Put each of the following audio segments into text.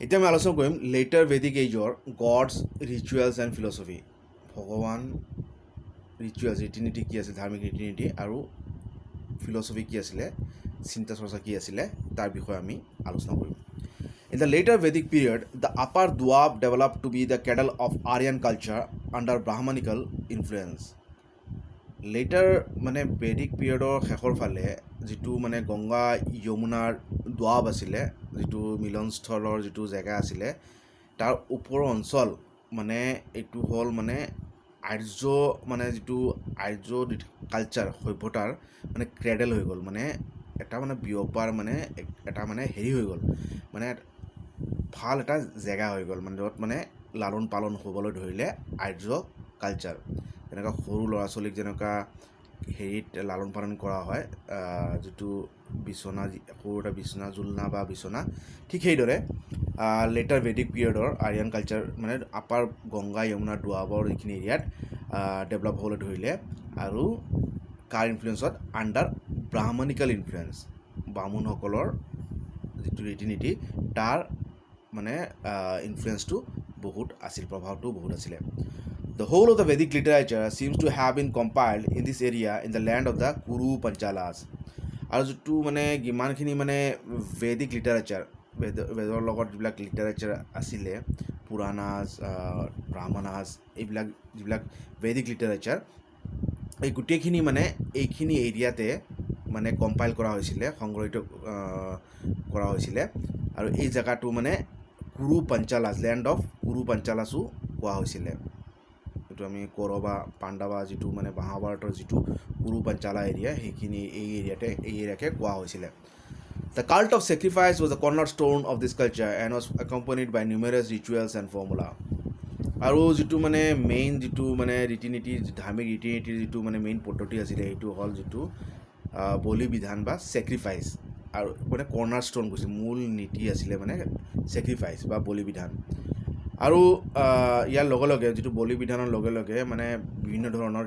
এতিয়া আমি আলোচনা কৰিম লেটাৰ ভেদিক এজৰ গডছ ৰিচুৱেলছ এণ্ড ফিলচফি। ভগৱান ৰিচুৱেলছ ৰীতি নীতি কি আছিল, ধাৰ্মিক ৰীতি নীতি, আৰু ফিলচফি কি আছিলে, চিন্তা চৰ্চা কি আছিলে, তাৰ বিষয়ে আমি আলোচনা কৰিম। In the later Vedic period, the upper Dwab developed to be the cradle of Aryan culture under Brahmanical influence. Letter মানে বেদিক পিৰিয়ডৰ শেষৰ ফালে যিটো মানে গংগা যমুনাৰ দোৱাব আছিলে, যিটো মিলনস্থলৰ যিটো জেগা আছিলে, তাৰ ওপৰৰ অঞ্চল মানে এইটো হ'ল মানে আৰ্য মানে যিটো আৰ্য কালচাৰ সভ্যতাৰ মানে ক্ৰেডেল হৈ গ'ল, মানে এটা মানে বিয়পাৰ মানে এটা মানে হেৰি হৈ গ'ল, মানে ভাল এটা জেগা হৈ গ'ল, মানে য'ত মানে লালন পালন হ'বলৈ ধৰিলে আৰ্য কালচাৰ। যেনেকুৱা সৰু ল'ৰা ছোৱালীক যেনেকুৱা হেৰিত লালন পালন কৰা হয়, যিটো বিচনা, সৰু এটা বিচনা, জোলনা বা বিচনা, ঠিক সেইদৰে লেটাৰ ভেদিক পিৰিয়ডৰ আৰিয়ান কালচাৰ মানে আপাৰ গংগা যমুনা দোৱাবৰ যিখিনি এৰিয়াত ডেভেলপ হ'বলৈ ধৰিলে, আৰু কাৰ ইনফ্লুৱেঞ্চত, আণ্ডাৰ ব্ৰাহ্মণিকেল ইনফ্লুৱেঞ্চ, বামুণসকলৰ যিটো ৰীতি নীতি তাৰ মানে ইনফ্লুৱেঞ্চটো বহুত আছিল, প্ৰভাৱটো বহুত আছিলে। The whole of the Vedic literature seems to have been compiled in this area in the land of the Kuru Panchalas. আৰু যিটো মানে যিমানখিনি মানে ভেদিক লিটাৰেচাৰ, বেদৰ লগত যিবিলাক লিটাৰেচাৰ আছিলে, পুৰাণাছ, ব্ৰাহ্মণাছ, এইবিলাক যিবিলাক ভেদিক লিটাৰেচাৰ, এই গোটেইখিনি মানে এইখিনি এৰিয়াতে মানে কম্পাইল কৰা হৈছিলে, সংগ্ৰহিত কৰা হৈছিলে। আৰু এই জেগাটো মানে কুৰু পঞ্চালাছ, লেণ্ড অফ কুৰু পঞ্চালাছো কোৱা হৈছিলে। এইটো আমি কৌৰৱা পাণ্ডৱা যিটো মানে মহাভাৰতৰ যিটো কুৰু পঞ্চালা এৰিয়া, সেইখিনি এই এৰিয়াকে কোৱা হৈছিলে। The cult of sacrifice was the cornerstone of this culture and was accompanied by numerous rituals and formula. আৰু যিটো মানে মেইন যিটো মানে ৰীতি নীতি, ধাৰ্মিক ৰীতি নীতিৰ যিটো মানে মেইন পদ্ধতি আছিলে, সেইটো হ'ল যিটো বলি বিধান বা ছেক্ৰিফাইচ, আৰু মানে কৰ্ণাৰ ষ্ট'ন কৈছে, মূল নীতি আছিলে মানে ছেক্ৰিফাইচ বা বলি বিধান। আৰু ইয়াৰ লগে লগে যিটো বলি বিধানৰ লগে লগে মানে বিভিন্ন ধৰণৰ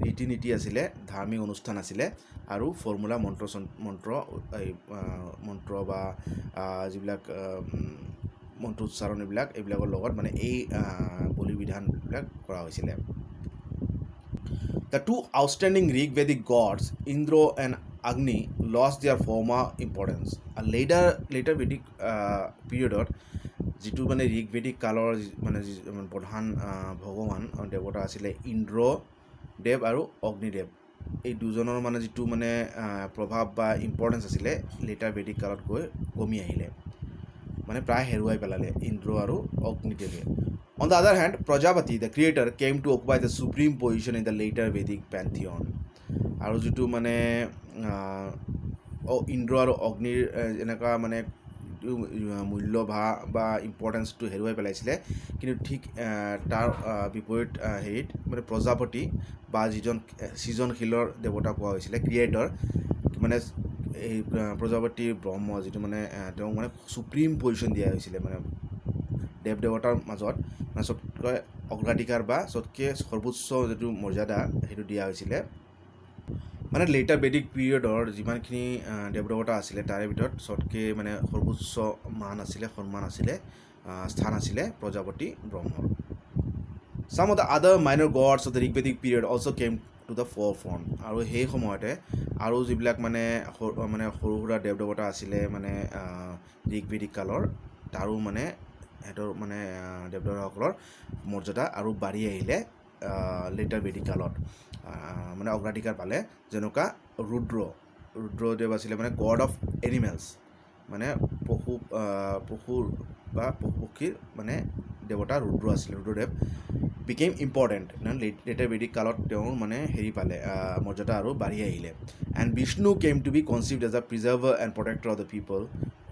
ৰীতি নীতি আছিলে, ধাৰ্মিক অনুষ্ঠান আছিলে, আৰু ফৰ্মুলা মন্ত্ৰ বা যিবিলাক মন্ত্ৰ উচ্চাৰণ এইবিলাকৰ লগত মানে এই বলি বিধানবিলাক কৰা হৈছিলে। The two outstanding Rig Vedic gods, Indra and Agni, lost their former importance. A later Vedic periodত যিটো মানে ঋগ ভেদিক কালৰ মানে প্ৰধান ভগৱান দেৱতা আছিলে ইন্দ্ৰদেৱ আৰু অগ্নিদেৱ, এই দুজনৰ মানে যিটো মানে প্ৰভাৱ বা ইম্পৰ্টেঞ্চ আছিলে, লেটাৰ ভেদিক কালত গৈ কমি আহিলে, মানে প্ৰায় হেৰুৱাই পেলালে ইন্দ্ৰ আৰু অগ্নিদেৱে। On the other hand, Prajapati, the creator, came to occupy the supreme position in the later Vedic pantheon. আৰু যিটো মানে ইন্দ্ৰ আৰু অগ্নিৰ এনেকুৱা মানে মূল্য বা ইম্পৰ্টেঞ্চটো হেৰুৱাই পেলাইছিলে, কিন্তু ঠিক তাৰ বিপৰীত হেৰিত মানে প্ৰজাপতি বা যিজন সৃজনশীলৰ দেৱতা কোৱা হৈছিলে, ক্ৰিয়েটৰ, মানে এই প্ৰজাপতি ব্ৰহ্ম যিটো মানে তেওঁক মানে চুপ্ৰিম পজিশ্যন দিয়া হৈছিলে, মানে দেৱ দেৱতাৰ মাজত মানে চবতকৈ অগ্ৰাধিকাৰ বা চবতকৈ সৰ্বোচ্চ যিটো মৰ্যাদা সেইটো দিয়া হৈছিলে। মানে লেটাৰ বেদিক পিৰিয়ডৰ যিমানখিনি দেৱ দেৱতা আছিলে, তাৰে ভিতৰত চবতকৈ মানে সৰ্বোচ্চ মান আছিলে, সন্মান আছিলে, স্থান আছিলে প্ৰজাপতি ব্ৰহ্মৰ। Some of the other minor gods of the Rig Vedic period also came to the forefront. আৰু সেই সময়তে আৰু যিবিলাক মানে সৰু সুৰা দেৱ দেৱতা আছিলে মানে ঋগ ভেদিক কালৰ, তাৰো মানে সিহঁতৰ মানে দেৱ দেৱতাসকলৰ মৰ্যাদা আৰু বাঢ়ি আহিলে লেটাৰ ভেদিক কালত, মানে অগ্ৰাধিকাৰ পালে। যেনেকুৱা ৰুদ্ৰদেৱ আছিলে মানে গড অফ এনিমেলছ, মানে পশুৰ বা পশু পক্ষীৰ মানে দেৱতা ৰুদ্ৰ আছিলে, ৰুদ্ৰদেৱ became important, লেটাৰ ভেদিক কালত তেওঁৰ মানে হেৰি পালে, মৰ্যাদা আৰু বাঢ়ি আহিলে। And Vishnu came to be conceived as a preserver and protector of the people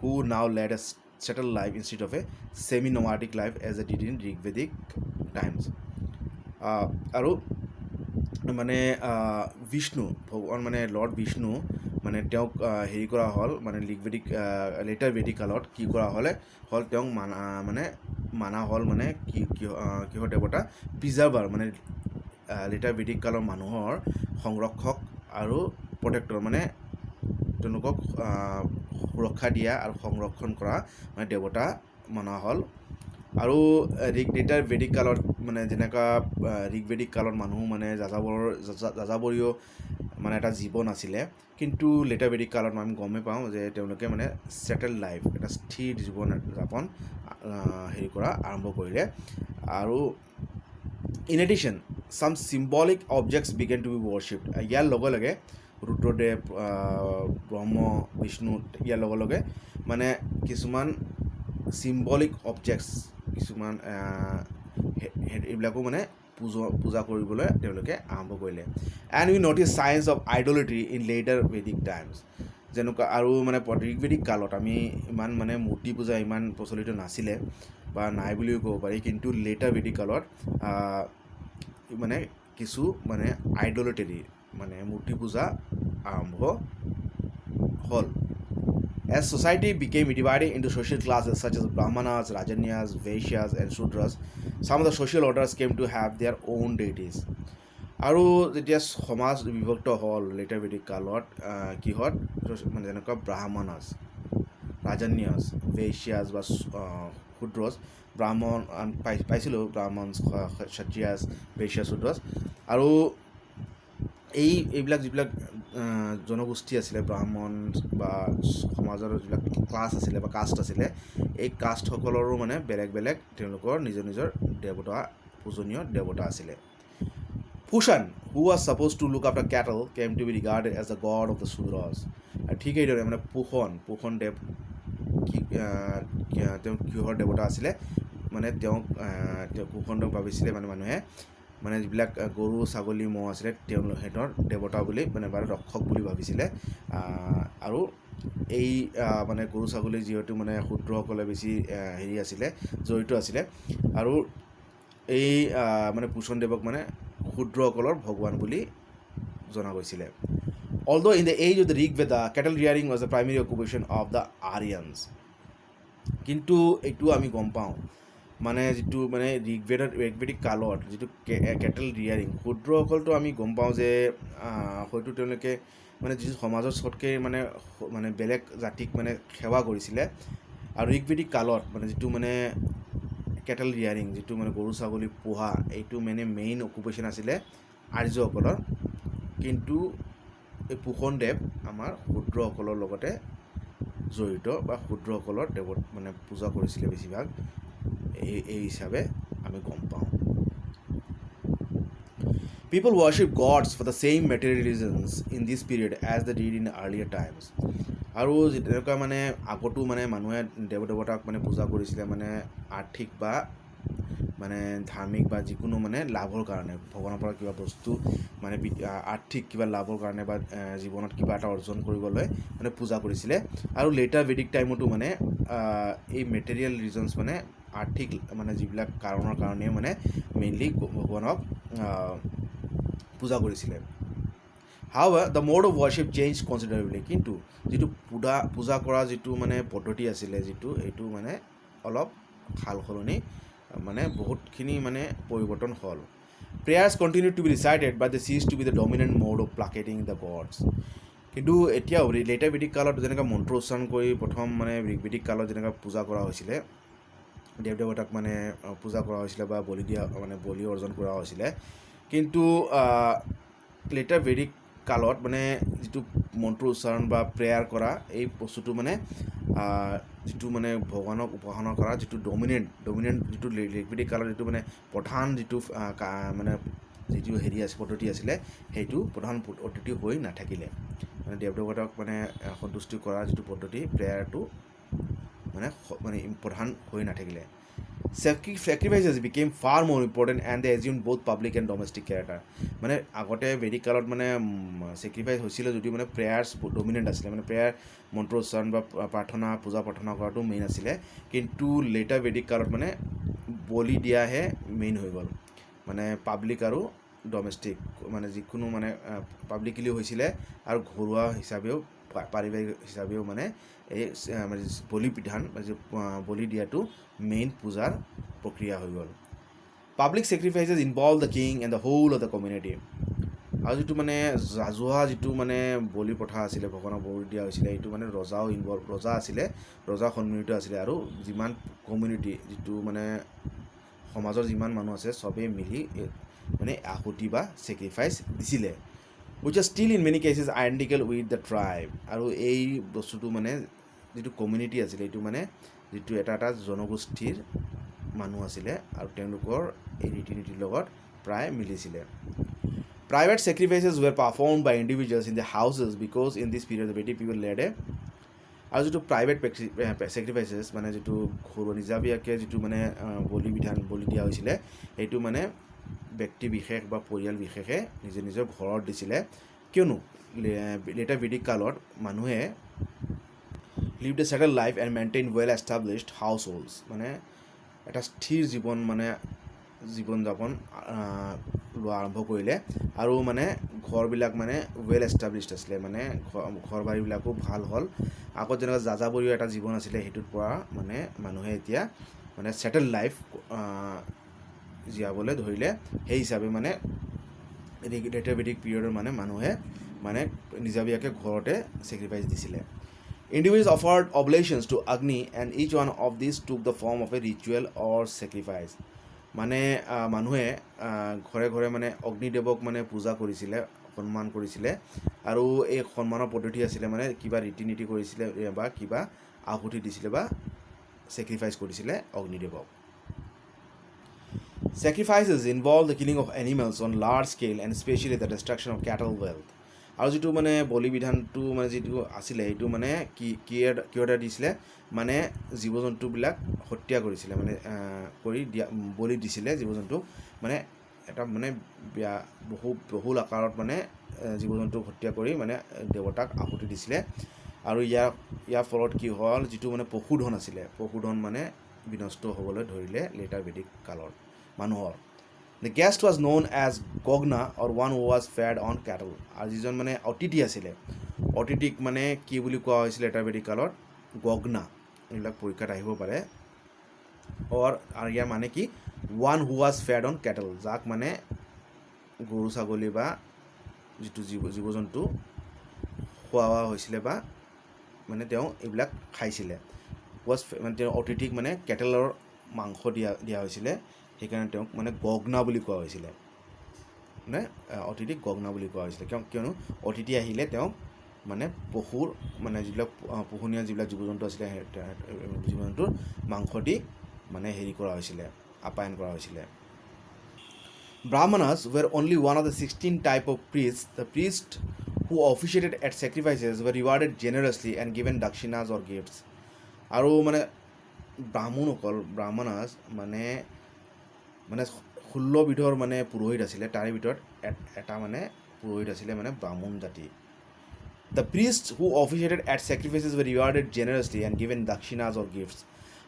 who now led a settled life instead of a semi-nomadic life as they did in Rig Vedic times. আৰু মানে বিষ্ণু ভগৱান মানে lord Bishnu মানে তেওঁক হেৰি কৰা হ'ল, মানে লেটাৰ ভেদিক কালত কি কৰা হ'ল তেওঁক মানা হ'ল মানে কিহৰ দেৱতা, প্ৰিজাৰ্ভাৰ, মানে লেটাৰ ভেদিক কালৰ মানুহৰ সংৰক্ষক আৰু প্ৰটেক্টৰ, মানে তেওঁলোকক সুৰক্ষা দিয়া আৰু সংৰক্ষণ কৰা মানে দেৱতা মনা হ'ল আৰু ঋগবেদৰ বেদিক কালত মানে যেনেকুৱা ঋগবেদিক কালত মানুহ মানে যাযাবৰীয় মানে এটা জীৱন আছিলে কিন্তু লেটাৰ বেদিক কালত আমি গমেই পাওঁ যে তেওঁলোকে মানে ছেটেল লাইফ এটা স্থিৰ জীৱন যাপন হেৰি কৰা আৰম্ভ কৰিলে আৰু in addition some symbolic objects begin to be worshipped ইয়াৰ লগে লগে ৰুদ্ৰদেৱ ব্ৰহ্ম বিষ্ণু ইয়াৰ লগে লগে মানে কিছুমান চিম্বলিক অবজেক্টছ কিছুমান এইবিলাকো মানে পূজা কৰিবলৈ তেওঁলোকে আৰম্ভ কৰিলে and we notice signs of idolatry in later Vedic times যেনেকুৱা আৰু মানে ঋগবেদিক কালত আমি ইমান মানে মূৰ্তি পূজা ইমান প্ৰচলিত নাছিলে বা নাই বুলিও ক'ব পাৰি কিন্তু লেটাৰ বেদিক কালত মানে কিছু মানে আইডলিট্ৰি মানে মূৰ্তি পূজা আৰম্ভ হ'ল As society became divided into social classes such as Brahmanas, Rajanyas, Vaishyas, and Shudras, some of the social orders came to have their own deities. আৰু যেতিয়া সমাজ বিভক্ত হ'ল লেটাৰ বেদিক কালত কিহত মানে যেনেকুৱা ব্ৰাহ্মণাছ ৰাজন্যাস বেশ্যাস বা শূদ্ৰস ব্ৰাহ্মণ পাইছিলোঁ ব্ৰাহ্মণ ক্ষত্ৰিয়াছ বেশ্যাস শূদ্ৰস আৰু এইবিলাক যিবিলাক জনগোষ্ঠী আছিলে ব্ৰাহ্মণ বা সমাজৰ যিবিলাক ক্লাছ আছিলে বা কাষ্ট আছিলে এই কাষ্টসকলৰো মানে বেলেগ বেলেগ তেওঁলোকৰ নিজৰ নিজৰ দেৱতা পূজনীয় দেৱতা আছিলে Pushan, who was supposed to look after cattle, came to be regarded as the god of the Sudras. ঠিক এইদৰে মানে পুষণ দেৱ তেওঁ কিহৰ দেৱতা আছিলে মানে তেওঁক পুষণ দেৱ ভাবিছিলে মানে মানুহে মানে যিবিলাক গৰু ছাগলী ম'হ আছিলে সিহঁতৰ দেৱতা বুলি মানে বাৰু ৰক্ষক বুলি ভাবিছিলে আৰু এই মানে গৰু ছাগলী যিহেতু মানে শূদ্ৰসকলে বেছি হেৰি আছিলে জড়িত আছিলে আৰু এই মানে পুষণ দেৱক মানে শূদ্ৰসকলৰ ভগৱান বুলি জনা গৈছিলে Although in the age of the Rig Veda, cattle rearing was the primary occupation of the Aryans. কিন্তু এইটো আমি গম পাওঁ মানে যিটো মানে ঋগবেদিক কালত যিটো কেটেল ৰিয়াৰিং শূদ্ৰসকলটো আমি গম পাওঁ যে হয়তো তেওঁলোকে মানে যিটো সমাজৰ চবতকৈ মানে বেলেগ জাতিক মানে সেৱা কৰিছিলে আৰু ঋগবেদিক কালত মানে যিটো মানে কেটেল ৰিয়াৰিং যিটো মানে গৰু ছাগলী পোহা এইটো মানে মেইন অকুপেশ্যন আছিলে আৰ্যসকলৰ কিন্তু এই পুষণ দেৱ আমাৰ শূদ্ৰসকলৰ লগতে জড়িত বা শূদ্ৰসকলৰ দেৱত মানে পূজা কৰিছিলে বেছিভাগ এই হিচাপে আমি গম পাওঁ People worship gods for the same material reasons in this period as they did in earlier times. আৰু যেনেকুৱা মানে আগতো মানে মানুহে দেৱতাক মানে পূজা কৰিছিলে মানে আৰ্থিক বা মানে ধাৰ্মিক বা যিকোনো মানে লাভৰ কাৰণে ভগৱানৰ পৰা কিবা বস্তু মানে আৰ্থিক কিবা লাভৰ কাৰণে বা জীৱনত কিবা এটা অৰ্জন কৰিবলৈ মানে পূজা কৰিছিলে আৰু লেটাৰ বেদিক টাইমতো মানে এই মেটেৰিয়েল ৰিজনছ মানে আৰ্থিক মানে যিবিলাক কাৰণৰ কাৰণে মানে মেইনলি ভগৱানক পূজা কৰিছিলে However, the mode of worship changed considerably. কিন্তু যিটো পূজা কৰা যিটো মানে পদ্ধতি আছিলে যিটো এইটো মানে অলপ সাল সলনি মানে বহুতখিনি মানে পৰিৱৰ্তন হ'ল Prayers continued to be recited but they ceased to be the dominant mode of placating the gods. কিন্তু এতিয়াও লেটাৰ বেদিক কালত যেনেকৈ মন্ত্ৰ উচ্চাৰণ কৰি প্ৰথম মানে ঋগবেদিক কালত যেনেকৈ পূজা কৰা হৈছিলে দেৱতাক মানে পূজা কৰা হৈছিলে বা বলি অৰ্জন কৰা হৈছিলে কিন্তু লেটাৰ বেদিক কালত মানে যিটো মন্ত্ৰ উচ্চাৰণ বা প্ৰেয়াৰ কৰা এই বস্তুটো মানে যিটো মানে ভগৱানক উপাসনা কৰা যিটো ডমিনেণ্ট যিটো ঋগবেদিক কালত যিটো মানে প্ৰধান যিটো মানে যিটো পদ্ধতি আছিলে সেইটো প্ৰধান পদ্ধতি হৈ নাথাকিলে মানে দেৱতাক মানে সন্তুষ্টি কৰা যিটো পদ্ধতি প্ৰেয়াৰটো মানে প্ৰধান হৈ নাথাকিলে Sacrifices became far more important and they assumed both public and domestic character. মানে আগতে বেদিক কালত মানে চেক্ৰিফাইচ হৈছিলে যদিও মানে প্ৰেয়াৰ্ছ ডমিনেণ্ট আছিলে মানে প্ৰেয়াৰ মন্ত্ৰ উচ্চাৰণ বা পূজা প্ৰাৰ্থনা কৰাটো মেইন আছিলে কিন্তু লেটাৰ বেদিক কালত মানে বলি দিয়াহে মেইন হৈ গ'ল মানে পাব্লিক আৰু ডমেষ্টিক মানে যিকোনো মানে পাব্লিকলি হৈছিলে আৰু ঘৰুৱা হিচাপেও পাৰিবাৰিক হিচাপেও মানে এই মানে বলি বিধান বলি দিয়াটো মেইন পূজাৰ প্ৰক্ৰিয়া হৈ গ'ল Public sacrifices involve the king and the whole of the community. আৰু যিটো মানে ৰাজহুৱা যিটো মানে বলি প্ৰথা আছিলে ভগৱানক বলি দিয়া হৈছিলে এইটো মানে ৰজাও ৰজা আছিলে ৰজা সন্মিলিত আছিলে আৰু যিমান কমিউনিটি যিটো মানে সমাজৰ যিমান মানুহ আছে চবেই মিলি মানে আহুতি বা ছেক্ৰিফাইচ দিছিলে which are still in many cases identical with the tribe আৰু এই বস্তুটো মানে যিটো কমিউনিটি আছিলে এইটো মানে যিটো এটা এটা জনগোষ্ঠীৰ মানুহ আছিলে আৰু তেওঁলোকৰ এই ৰীতি নীতিৰ লগত প্ৰায় মিলিছিলে Private sacrifices were performed by individuals in their houses because in this period the Vedic people led a আৰু যিটো প্ৰাইভেট ছেক্ৰিফাইচেছ মানে যিটো ঘৰুৱা নিজাবীয়াকৈ যিটো মানে বলি দিয়া হৈছিলে সেইটো মানে ব্যক্তি বিশেষ বা পৰিয়াল বিশেষে নিজৰ ঘৰত দিছিলে কিয়নো লেটাৰ বেদিক কালত মানুহে lived a settled life and maintain well established households মানে এটা স্থিৰ জীৱন যাপন লোৱা আৰম্ভ কৰিলে আৰু মানে ঘৰবিলাক মানে ৱেল এষ্টাব্লিছড আছিলে মানে ঘৰ বাৰীবিলাকো ভাল হ'ল আগত যেনেকৈ যাযাবৰীয় এটা জীৱন আছিলে সেইটোৰ পৰা মানে মানুহে এতিয়া মানে ছেটেল লাইফ জীয়াবলৈ ধৰিলে সেই হিচাপে মানে লেটাৰ বেদিক পিৰিয়ডৰ মানে মানুহে মানে নিজাবীয়াকৈ ঘৰতে ছেক্ৰিফাইচ দিছিলে Individuals offered oblations to Agni and each one of these took the form of a ritual or sacrifice মানে মানুহে ঘৰে ঘৰে মানে অগ্নিদেৱক মানে পূজা কৰিছিলে সন্মান কৰিছিলে আৰু এই সন্মানৰ পদ্ধতি আছিলে মানে কিবা ৰীতি নীতি কৰিছিলে বা কিবা আহুতি দিছিলে বা ছেক্ৰিফাইচ কৰিছিলে অগ্নিদেৱক Sacrifices involve the killing of animals on large scale and especially the destruction of cattle wealth আৰু যিটো মানে বলি বিধানটো মানে যিটো আছিলে সেইটো মানে কিয় দিছিলে মানে জীৱ জন্তুবিলাক হত্যা কৰিছিলে মানে বলি দিছিলে জীৱ জন্তুক মানে এটা মানে বহুল আকাৰত মানে জীৱ জন্তুক হত্যা কৰি মানে দেৱতাক আহুতি দিছিলে আৰু ইয়াৰ ফলত কি হ'ল যিটো মানে পশুধন আছিলে পশুধন মানে বিনষ্ট হ'বলৈ ধৰিলে লেটাৰ বেদিক কালত মানুহৰ The guest was known as Gogna or one who was fed on cattle. আৰু যিজন মানে অতিথি আছিলে অতিথিক মানে কি বুলি কোৱা হৈছিলে লেটাৰ বেদিক কালত গগনা এইবিলাক পৰীক্ষাত আহিব পাৰে আৰু ইয়াৰ মানে কি one who was fed on cattle যাক মানে গৰু ছাগলী বা যিটো জীৱ জন্তু খোৱা হৈছিলে বা মানে তেওঁ এইবিলাক খাইছিলে মানে তেওঁ অতিথিক মানে কেটেলৰ মাংস দিয়া হৈছিলে সেইকাৰণে তেওঁক মানে গগনা বুলি কোৱা হৈছিলে মানে অতিথিক গগনা বুলি কোৱা হৈছিলে কিয়নো অতিথি আহিলে তেওঁক মানে পশুৰ মানে যিবিলাক পোহনীয়া যিবিলাক জীৱ জন্তু আছিলে জীৱ জন্তুৰ মাংস দি মানে হেৰি কৰা হৈছিলে আপ্যায়ন কৰা হৈছিলে Brahmanas were only one of the 16 type of priests. The priests who officiated at sacrifices were rewarded generously and given dakshinas or gifts. আৰু মানে ব্ৰাহ্মণাস মানে 16 বিধৰ মানে পুৰোহিত আছিলে তাৰে ভিতৰত এটা মানে পুৰোহিত আছিলে মানে ব্ৰাহ্মণ জাতি The priests who officiated at sacrifices were rewarded generously and given dakshinas or gifts.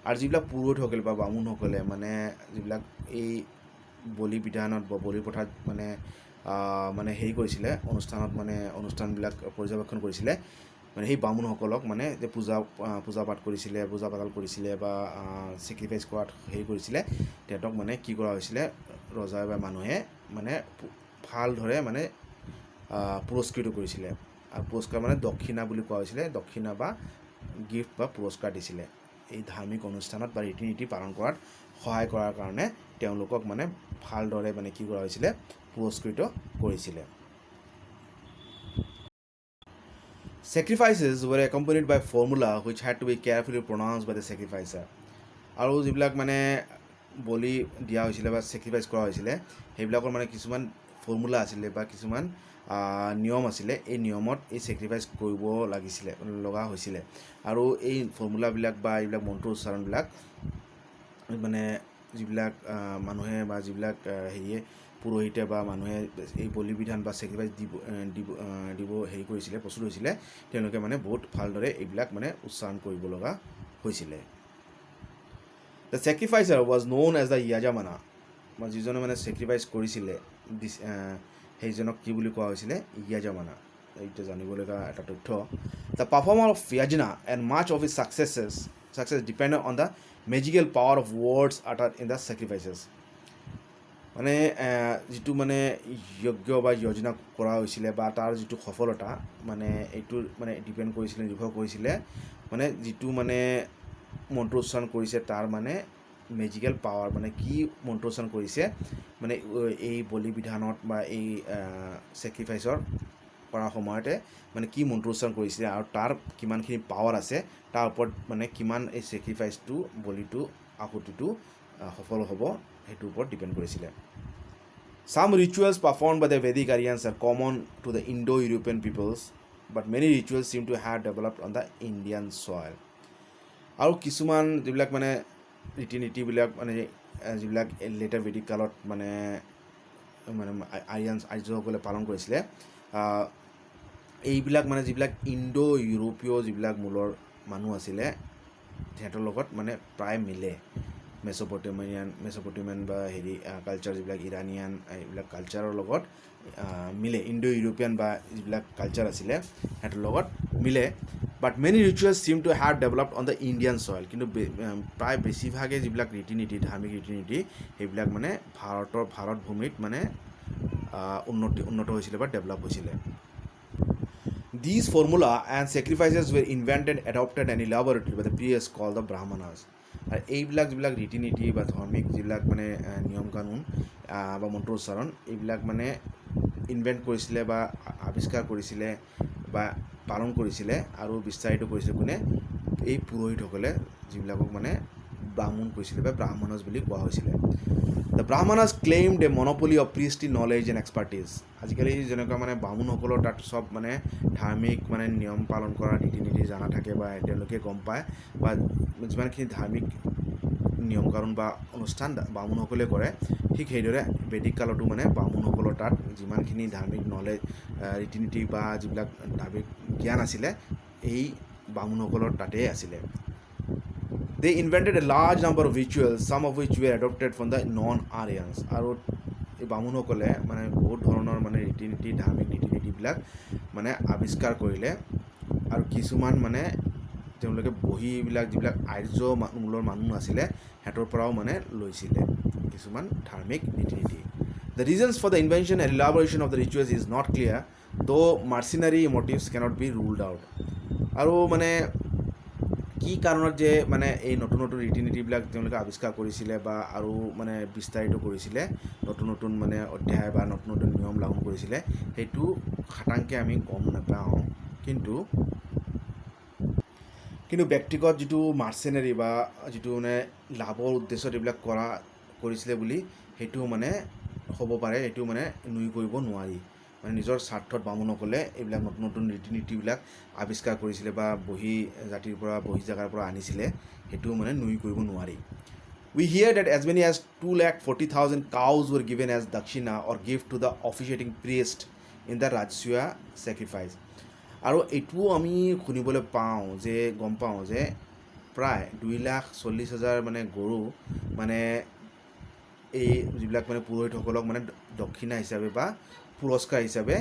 আৰু যিবিলাক পুৰোহিতসকল বা ব্ৰাহ্মণসকলে মানে যিবিলাক এই বলি বিধানত বা বলি প্ৰথাত মানে হেৰি কৰিছিলে অনুষ্ঠানবিলাক পৰ্যবেক্ষণ কৰিছিলে মানে সেই ব্ৰাহ্মণসকলক মানে যে পূজা পাঠ কৰিছিলে পূজা পাতল কৰিছিলে বা ছেক্ৰিফাইচ কৰাত হেৰি কৰিছিলে তেহেঁতক মানে কি কৰা হৈছিলে ৰজা বা মানুহে মানে ভালদৰে মানে পুৰস্কৃত কৰিছিলে আৰু পুৰস্কাৰ মানে দক্ষিণা বুলি কোৱা হৈছিলে দক্ষিণা বা গিফ্ট বা পুৰস্কাৰ দিছিলে এই ধাৰ্মিক অনুষ্ঠানত বা ৰীতি নীতি পালন কৰাত সহায় কৰাৰ কাৰণে তেওঁলোকক মানে ভালদৰে মানে কি কৰা হৈছিলে পুৰস্কৃত কৰিছিলে Sacrifices were accompanied by formula which had to be carefully pronounced by the sacrificer. আৰু যিবিলাক মানে বলি দিয়া হৈছিলে বা ছেক্ৰিফাইচ কৰা হৈছিলে সেইবিলাকৰ মানে কিছুমান ফৰ্মুলা আছিলে বা কিছুমান নিয়ম আছিলে এই নিয়মত এই ছেক্ৰিফাইচ কৰিব লগা হৈছিলে আৰু এই ফৰ্মুলাবিলাক বা এইবিলাক মন্ত্ৰ উচ্চাৰণবিলাক মানে যিবিলাক মানুহে বা যিবিলাক হেৰিয়ে পুৰোহিতে বা মানুহে এই বলি বিধান বা ছেক্ৰিফাইচ দিব হেৰি কৰিছিলে প্ৰস্তুত হৈছিলে তেওঁলোকে মানে বহুত ভালদৰে এইবিলাক মানে উচ্চাৰণ কৰিব লগা হৈছিলে The sacrificer was known as the Yajamana যিজনে মানে ছেক্ৰিফাইচ কৰিছিলে সেইজনক কি বুলি কোৱা হৈছিলে য়াজমানা এইটো জানিবলগা এটা তথ্য The performer of yajna and much of his success depended on the magical power of words uttered in the sacrifices মানে যিটো মানে যজ্ঞ বা যোজনা কৰা হৈছিলে বা তাৰ যিটো সফলতা মানে এইটো মানে ডিপেণ্ড কৰিছিলে নিৰ্ভৰ কৰিছিলে মানে যিটো মানে মন্ত্ৰ উচ্চাৰণ কৰিছে তাৰ মানে মেজিকেল পাৱাৰ মানে কি মন্ত্ৰ উচ্চাৰণ কৰিছে মানে এই বলি বিধানত বা এই ছেক্ৰিফাইচৰ কৰাৰ সময়তে মানে কি মন্ত্ৰ উচ্চাৰণ কৰিছিলে আৰু তাৰ কিমানখিনি পাৱাৰ আছে তাৰ ওপৰত মানে কিমান এই ছেক্ৰিফাইচটো বলিটো আহুতিটো সফল হ'ব সেইটোৰ ওপৰত ডিপেণ্ড কৰিছিলে Some rituals performed by the Vedic Aryans are common to the Indo-European peoples, but many rituals seem to have developed on the Indian soil. আৰু কিছুমান যিবিলাক মানে ৰীতি নীতিবিলাক মানে যিবিলাক লেটাৰ বেদিক কালত মানে মানে আৰ্যসকলে পালন কৰিছিলে এইবিলাক মানে যিবিলাক ইণ্ডো ইউৰোপীয় যিবিলাক মূলৰ মানুহ আছিলে সিহঁতৰ লগত মানে প্ৰায় মিলে মেছ'পটেমিয়ান বা হেৰি কালচাৰ যিবিলাক ইৰাণিয়ান এইবিলাক কালচাৰৰ লগত মিলে ইণ্ডো ইউৰোপীয়ান বা যিবিলাক কালচাৰ আছিলে সিহঁতৰ লগত মিলে but many rituals seem to have developed on the Indian soil কিন্তু প্ৰায় বেছিভাগে যিবিলাক ৰীতি নীতি ধাৰ্মিক ৰীতি নীতি সেইবিলাক মানে ভাৰত ভূমিত মানে উন্নত হৈছিলে বা ডেভেলপ হৈছিলে These formula and sacrifices were invented, adopted and elaborated by the priests called the Brahmanas. আৰু এইবিলাক যিবিলাক ৰীতি নীতি বা ধাৰ্মিক যিবিলাক মানে নিয়ম কানুন বা মন্ত্ৰ উচ্চাৰণ এইবিলাক মানে ইনভেণ্ট কৰিছিলে বা আৱিষ্কাৰ কৰিছিলে বা পালন কৰিছিলে আৰু বিস্তাৰিত কৰিছিলে কোনে এই পুৰোহিতসকলে যিবিলাকক মানে ব্ৰাহ্মণ কৈছিলে বা ব্ৰাহ্মণস বুলি কোৱা হৈছিলে The Brahmanas claimed a monopoly of priestly knowledge and expertise. আজিকালি যেনেকুৱা মানে ব্ৰাহ্মণসকলৰ তাত চব মানে ধাৰ্মিক মানে নিয়ম পালন কৰা ৰীতি নীতি জনা থাকে বা তেওঁলোকে গম পায় বা যিমানখিনি ধাৰ্মিক নিয়ম কানুন বা অনুষ্ঠান ব্ৰাহ্মণসকলে কৰে ঠিক সেইদৰে বেদিক কালতো মানে ব্ৰাহ্মণসকলৰ তাত যিমানখিনি ধাৰ্মিক নলেজ ৰীতি নীতি বা যিবিলাক ধাৰ্মিক জ্ঞান আছিলে এই ব্ৰাহ্মণসকলৰ তাতেই আছিলে They invented a large number of rituals, some of which were adopted from the non-Aryans. আৰু এই ব্ৰাহ্মণসকলে মানে বহুত ধৰণৰ মানে ৰীতি নীতি ধাৰ্মিক ৰীতি নীতিবিলাক মানে আৱিষ্কাৰ কৰিলে আৰু কিছুমান মানে তেওঁলোকে বহীবিলাক যিবিলাক আৰ্য মূলৰ মানুহ আছিলে সিহঁতৰ পৰাও মানে লৈছিলে কিছুমান ধাৰ্মিক ৰীতি নীতি The reasons for the invention and elaboration of the rituals is not clear, though mercenary motives cannot be ruled out. আৰু মানে কি কাৰণত যে মানে এই নতুন নতুন ৰীতি নীতিবিলাক তেওঁলোকে আৱিষ্কাৰ কৰিছিলে বা আৰু মানে বিস্তাৰিত কৰিছিলে নতুন নতুন মানে অধ্যায় বা নতুন নতুন নিয়ম লাগু কৰিছিলে সেইটো খাটাংকৈ আমি গম নাপাওঁ কিন্তু ব্যক্তিগত যিটো মাৰ্চেনাৰী বা যিটো মানে লাভৰ উদ্দেশ্যত এইবিলাক কৰিছিলে বুলি সেইটো মানে হ'ব পাৰে সেইটো মানে নুই কৰিব নোৱাৰি মানে নিজৰ স্বাৰ্থত ব্ৰাহ্মণসকলে এইবিলাক নতুন নতুন ৰীতি নীতিবিলাক আৱিষ্কাৰ কৰিছিলে বা বহি জাতিৰ পৰা বহি জেগাৰ পৰা আনিছিলে সেইটো মানে নুই কৰিব নোৱাৰি We hear that as many as 240,000 cows were given as dakshina or gift to the officiating priest in the Rajasuya sacrifice. আৰু এইটোও আমি শুনিবলৈ পাওঁ যে গম পাওঁ যে প্ৰায় 2,40,000 মানে গৰু মানে এই যিবিলাক মানে পুৰোহিতসকলক মানে দক্ষিণা হিচাপে বা পুৰস্কাৰ হিচাপে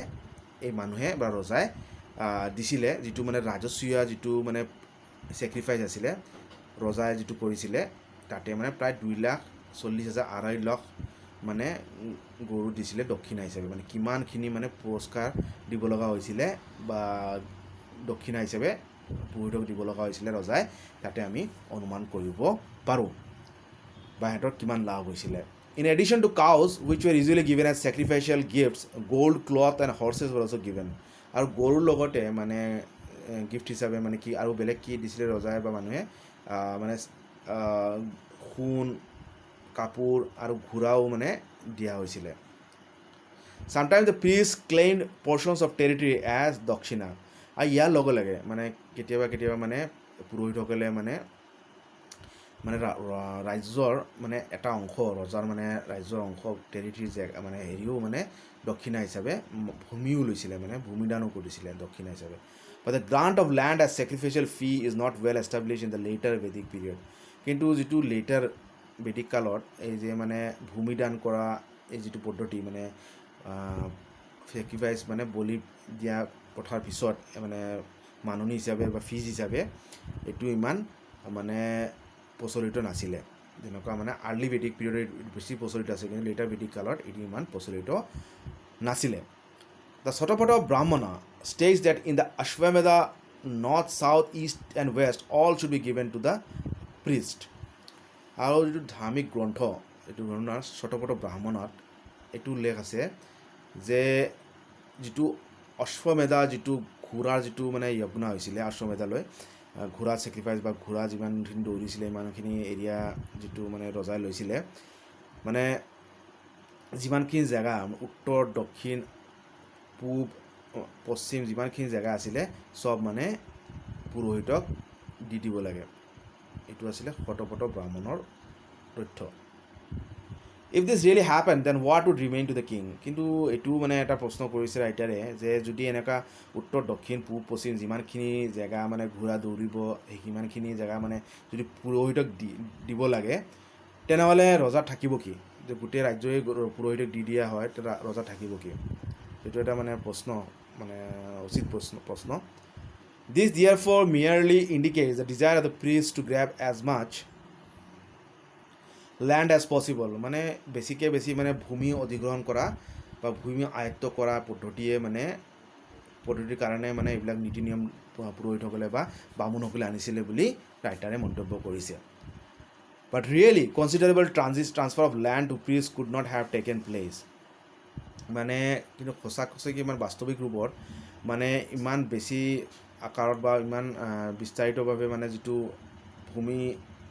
এই মানুহে বা ৰজাই দিছিলে যিটো মানে ৰাজসূয়া যিটো মানে ছেক্ৰিফাইচ আছিলে ৰজাই যিটো কৰিছিলে তাতে মানে প্ৰায় 2,40,000 2.5 লাখ মানে গৰু দিছিলে দক্ষিণা হিচাপে মানে কিমানখিনি মানে পুৰস্কাৰ দিব লগা হৈছিলে বা দক্ষিণা হিচাপে পুৰোহিতক দিব লগা হৈছিলে ৰজাই তাতে আমি অনুমান কৰিব পাৰোঁ বা সিহঁতৰ কিমান লাভ হৈছিলে In addition to cows, which were usually given as sacrificial gifts, gold, cloth and horses were also given. আৰু গৰুৰ লগতে মানে গিফ্ট হিচাপে মানে কি আৰু বেলেগ কি দিছিলে ৰজাই বা মানুহে মানে সোণ কাপোৰ আৰু ঘোঁৰাও মানে দিয়া হৈছিলে Sometimes the priests claimed portions of territory as dakshina. আৰু ইয়াৰ লগে লগে মানে কেতিয়াবা মানে পুৰোহিতসকলে মানে ৰাজ্যৰ মানে এটা অংশ ৰজাৰ মানে ৰাজ্যৰ অংশ টেৰিটৰী মানে হেৰিও মানে দক্ষিণা হিচাপে ভূমিও লৈছিলে মানে ভূমিদানো কৰিছিলে দক্ষিণা হিচাপে But the grant of land as sacrificial fee is not well established in the later Vedic period. কিন্তু যিটো লেটাৰ বেদিক কালত এই যে মানে ভূমিদান কৰা এই যিটো পদ্ধতি মানে ছেক্ৰিফাইচ মানে বলি দিয়া পঠাৰ পিছত মানে মাননি হিচাপে বা ফিজ হিচাপে এইটো ইমান মানে প্ৰচলিত নাছিলে যেনেকুৱা মানে আৰ্লি বেদিক পিৰিয়ডত বেছি প্ৰচলিত আছে, কিন্তু লেটাৰ বেদিক কালত এইটো ইমান প্ৰচলিত নাছিলে। The Sotopoto Brahmana states that in the Ashwamedha, north, south, east and west all should be given to the priest. আৰু যিটো ধাৰ্মিক গ্ৰন্থ এইটো ধৰণৰ শতপথ ব্ৰাহ্মণত এইটো উল্লেখ আছে যে যিটো অশ্বমেধা যিটো ঘোঁৰাৰ যিটো মানে যজ্ঞ হৈছিলে, অশ্বমেধালৈ ঘোঁৰা ছেক্ৰিফাইচ বা ঘোঁৰা যিমানখিনি দৌৰিছিলে ইমানখিনি এৰিয়া যিটো মানে ৰজাই লৈছিলে, মানে যিমানখিনি জেগা উত্তৰ দক্ষিণ পূব পশ্চিম যিমানখিনি জেগা আছিলে চব মানে পুৰোহিতক দি দিব লাগে। এইটো আছিলে শতপথ ব্ৰাহ্মণৰ তথ্য। If this really happen then what would remain to the king. কিন্তু এইটো মানে এটা প্ৰশ্ন কৰিছে ৰাইটাৰে যে যদি এনেকুৱা উত্তৰ দক্ষিণ পূব পশ্চিম যিমানখিনি জেগা মানে ঘোঁৰা দৌৰিব সিমানখিনি জেগা মানে যদি পুৰোহিতক দিব লাগে তেনেহ'লে ৰজা থাকিব কি? যে গোটেই ৰাজ্যই পুৰোহিতক দি দিয়া হয় তেতিয়া ৰজা থাকিব কি? এইটো এটা মানে প্ৰশ্ন, মানে উচিত প্ৰশ্ন। This therefore merely indicates the desire of the priest to grab as much land as possible, মানে বেছি মানে ভূমি অধিগ্ৰহণ কৰা বা ভূমি আয়ত্ত কৰা পদ্ধতিৰ কাৰণে মানে এইবিলাক নীতি নিয়ম পুৰোহিতসকলে বা বামুণসকলে আনিছিলে বুলি ৰাইটাৰে মন্তব্য কৰিছে। But really considerable transfer of land to priests could not have taken place. মানে কিন্তু সঁচাকৈ ইমান বাস্তৱিক ৰূপত মানে ইমান বেছি আকাৰত বা ইমান বিস্তাৰিতভাৱে মানে যিটো ভূমি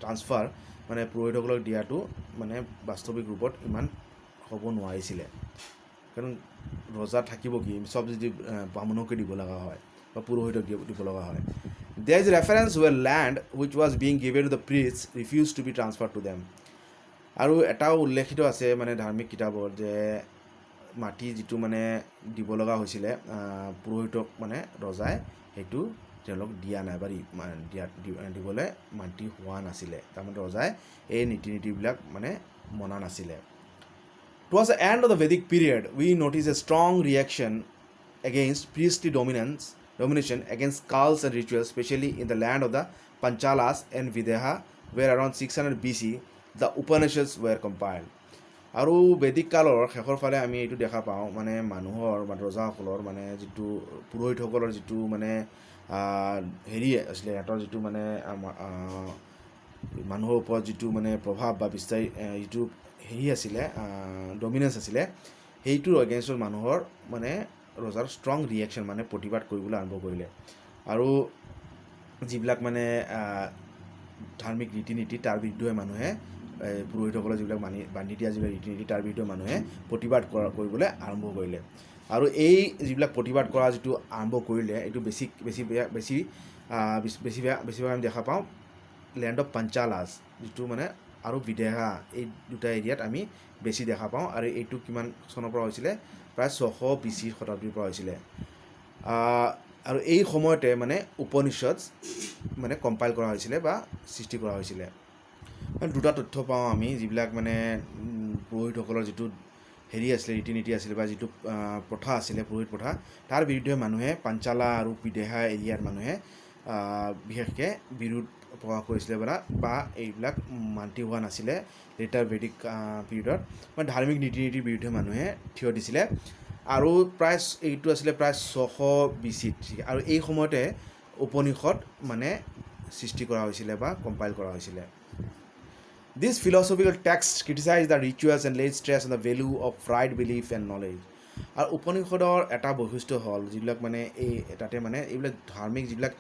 ট্ৰান্সফাৰ মানে পুৰোহিতসকলক দিয়াটো মানে বাস্তৱিক ৰূপত ইমান হ'ব নোৱাৰিছিলে। কাৰণ ৰজা থাকিব কি, চব যদি বামুণকে দিব লগা হয় বা পুৰোহিতক দিব লগা হয়। There is a reference where land which was being given to the priests refused to be transferred to them. আৰু এটাও উল্লেখিত আছে মানে ধাৰ্মিক কিতাপত যে মাটি যিটো মানে দিব লগা হৈছিলে পুৰোহিতক মানে ৰজাই সেইটো তেওঁলোক দিয়া নাই বা দিবলৈ মাটি হোৱা নাছিলে। তাৰমানে ৰজাই এই নীতিবিলাক মানে মনা নাছিলে। Towards the end of the Vedic period, we notice a strong reaction against priestly domination against cults and rituals, especially in the land of the Panchalas and Videha, where around 600 BC the Upanishads were compiled. আৰু বেদিক কালৰ শেষৰ ফালে আমি এইটো দেখা পাওঁ মানে মানুহৰ বা ৰজাসকলৰ মানে যিটো পুৰোহিতসকলৰ যিটো মানে হেৰি আছিলে, সিহঁতৰ যিটো মানে মানুহৰ ওপৰত যিটো মানে প্ৰভাৱ বা বিস্তাৰি যিটো হেৰি আছিলে ডমিনেঞ্চ আছিলে, সেইটোৰ এগেইনষ্টত মানুহৰ মানে ৰজাৰ ষ্ট্ৰং ৰিয়েকশ্যন মানে প্ৰতিবাদ কৰিবলৈ আৰম্ভ কৰিলে। আৰু যিবিলাক মানে ধাৰ্মিক ৰীতি নীতি তাৰ বিৰুদ্ধে মানুহে পুৰোহিতসকলে যিবিলাক বান্ধি দিয়া যিবিলাক ৰীতি নীতি তাৰ বিৰুদ্ধে মানুহে প্ৰতিবাদ কৰিবলৈ আৰম্ভ কৰিলে। আৰু এই যিবিলাক প্ৰতিবাদ কৰা যিটো আৰম্ভ কৰিলে এইটো বেছিভাগ আমি দেখা পাওঁ লেণ্ড অফ পাঞ্চালাছ যিটো মানে আৰু বিদেহা এই দুটা এৰিয়াত আমি বেছি দেখা পাওঁ। আৰু এইটো কিমান চনৰ পৰা হৈছিলে? প্ৰায় 600 BC শতাব্দীৰ পৰা হৈছিলে। আৰু এই সময়তে মানে উপনিষদ মানে কম্পাইল কৰা হৈছিলে বা সৃষ্টি কৰা হৈছিলে। দুটা তথ্য পাওঁ আমি যিবিলাক মানে পুৰোহিতসকলৰ যিটো হেৰি আছিলে ৰীতি নীতি আছিলে বা যিটো প্ৰথা আছিলে পুৰোহিত প্ৰথা তাৰ বিৰুদ্ধে মানুহে পাঞ্চালা আৰু বিদেহা এৰিয়াৰ মানুহে বিশেষকৈ বিৰোধ প্ৰকাশ কৰিছিলে বা এইবিলাক মান্তি হোৱা নাছিলে। লেটাৰ বেদিক পিৰিয়ডত মানে ধাৰ্মিক নীতি নীতিৰ বিৰুদ্ধে মানুহে থিয় দিছিলে। আৰু এইটো আছিলে প্ৰায় 600 BC আৰু এই সময়তে উপনিষদ মানে সৃষ্টি কৰা হৈছিলে বা কম্পাইল কৰা হৈছিলে। This philosophical text criticized the rituals and laid stress on the value of right belief and knowledge. আৰু উপনিষদৰ এটা বৈশিষ্ট্য হ'ল যিবিলাক মানে তাতে মানে এইবিলাক ধাৰ্মিক যিবিলাক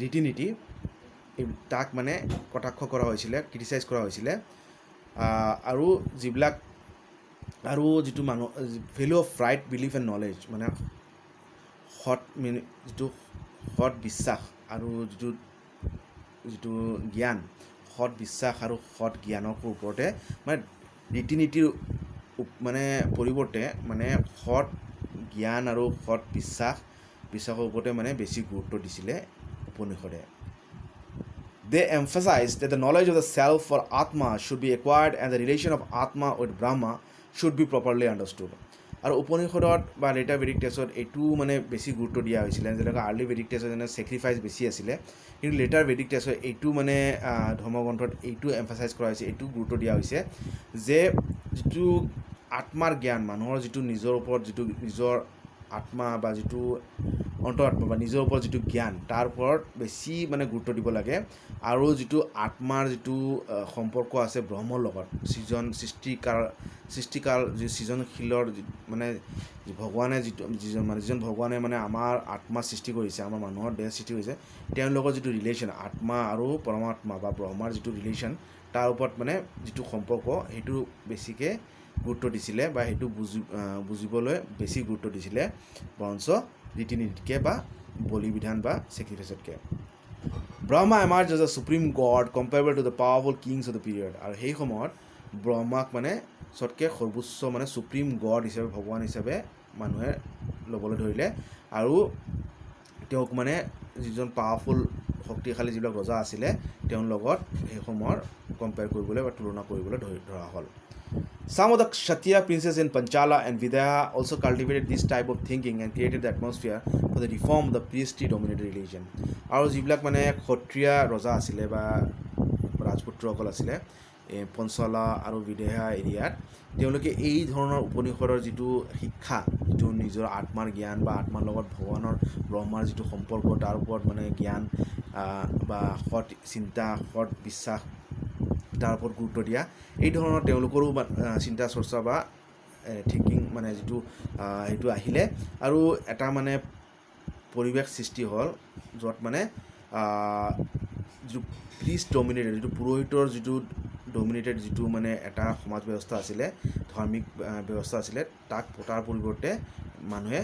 ৰীতি নীতি তাক মানে কটাক্ষ কৰা হৈছিলে, ক্ৰিটিচাইজ কৰা হৈছিলে। আৰু যিটো value of right belief and knowledge মানে যিটো সৎ বিশ্বাস আৰু যিটো জ্ঞান, সৎ বিশ্বাস আৰু সৎ জ্ঞানৰ ওপৰতে মানে ৰীতি নীতিৰ মানে পৰিৱৰ্তে মানে সৎ জ্ঞান আৰু সৎ বিশ্বাসৰ ওপৰতে মানে বেছি গুৰুত্ব দিছিলে উপনিষদে। They emphasized that the knowledge of the self or Atma should be acquired and the relation of Atma with Brahma should be properly understood. আৰু উপনিষদত বা লেটাৰ ভেদিক টেক্সটত এইটো মানে বেছি গুৰুত্ব দিয়া হৈছিলে যেনেকৈ আৰ্লি ভেদিক টেক্সটত যেনে ছেক্ৰিফাইচ বেছি আছিলে কিন্তু লেটাৰ ভেদিক টেক্সটত এইটো মানে ধৰ্মগ্ৰন্থত এইটো এমফাচাইজ কৰা হৈছে এইটো গুৰুত্ব দিয়া হৈছে যে যিটো আত্মাৰ জ্ঞান মানুহৰ যিটো নিজৰ ওপৰত যিটো নিজৰ আত্মা বা যিটো অন্তৰাত্মা বা নিজৰ ওপৰত যিটো জ্ঞান তাৰ ওপৰত বেছি মানে গুৰুত্ব দিব লাগে আৰু যিটো আত্মাৰ যিটো সম্পৰ্ক আছে ব্ৰহ্মৰ লগত সৃষ্টিকাৰ যি সৃজনশীলৰ মানে ভগৱানে যিজন ভগৱানে মানে আমাৰ আত্মা সৃষ্টি কৰিছে আমাৰ মানুহৰ দেহ সৃষ্টি কৰিছে তেওঁলোকৰ যিটো ৰিলেশ্যন আত্মা আৰু পৰমাত্মা বা ব্ৰহ্মাৰ যিটো ৰিলেশ্যন তাৰ ওপৰত মানে যিটো সম্পৰ্ক সেইটো বেছিকৈ গুৰুত্ব দিছিলে বা সেইটো বুজিবলৈ বেছি গুৰুত্ব দিছিলে বৰঞ্চ ৰীতি নীতিতকৈ বা বলি বিধান বা ছেক্ৰিফাইচতকৈ Brahma emerged as a supreme god comparable to the powerful kings of the period আৰু সেই সময়ত ব্ৰহ্মাক মানে চবতকৈ সৰ্বোচ্চ মানে সুপ্ৰিম গড হিচাপে ভগৱান হিচাপে মানুহে ল'বলৈ ধৰিলে আৰু তেওঁক মানে যিজন পাৱাৰফুল শক্তিশালী যিবিলাক ৰজা আছিলে তেওঁৰ লগত সেই সময়ৰ কম্পেয়াৰ কৰিবলৈ বা তুলনা কৰিবলৈ ধৰা হ'ল Some of the Kshatriya princes in Panchala and Vidya also cultivated this type of thinking and created the atmosphere for the reform of the priestly dominated religion. আৰু যিবিলাক মানে ক্ষত্ৰিয় ৰজা আছিলে বা ৰাজপুত্ৰসকল আছিলে পঞ্চলা আৰু বিদেহা এৰিয়াত তেওঁলোকে এই ধৰণৰ উপনিষদৰ যিটো শিক্ষা যিটো নিজৰ আত্মাৰ জ্ঞান বা আত্মাৰ লগত ভগৱানৰ ব্ৰহ্মাৰ যিটো সম্পৰ্ক তাৰ ওপৰত মানে জ্ঞান বা সৎ চিন্তা সৎ বিশ্বাস তাৰ ওপৰত গুৰুত্ব দিয়া এই ধৰণৰ তেওঁলোকৰো চিন্তা চৰ্চা বা থিংকিং মানে যিটো সেইটো আহিলে আৰু এটা মানে পৰিৱেশ সৃষ্টি হ'ল য'ত মানে যিটো প্ৰিষ্ট ডমিনেটেড যিটো পুৰোহিতৰ যিটো ডমিনেটেড যিটো মানে এটা সমাজ ব্যৱস্থা আছিলে ধাৰ্মিক ব্যৱস্থা আছিলে তাৰ পৰিৱৰ্তে মানুহে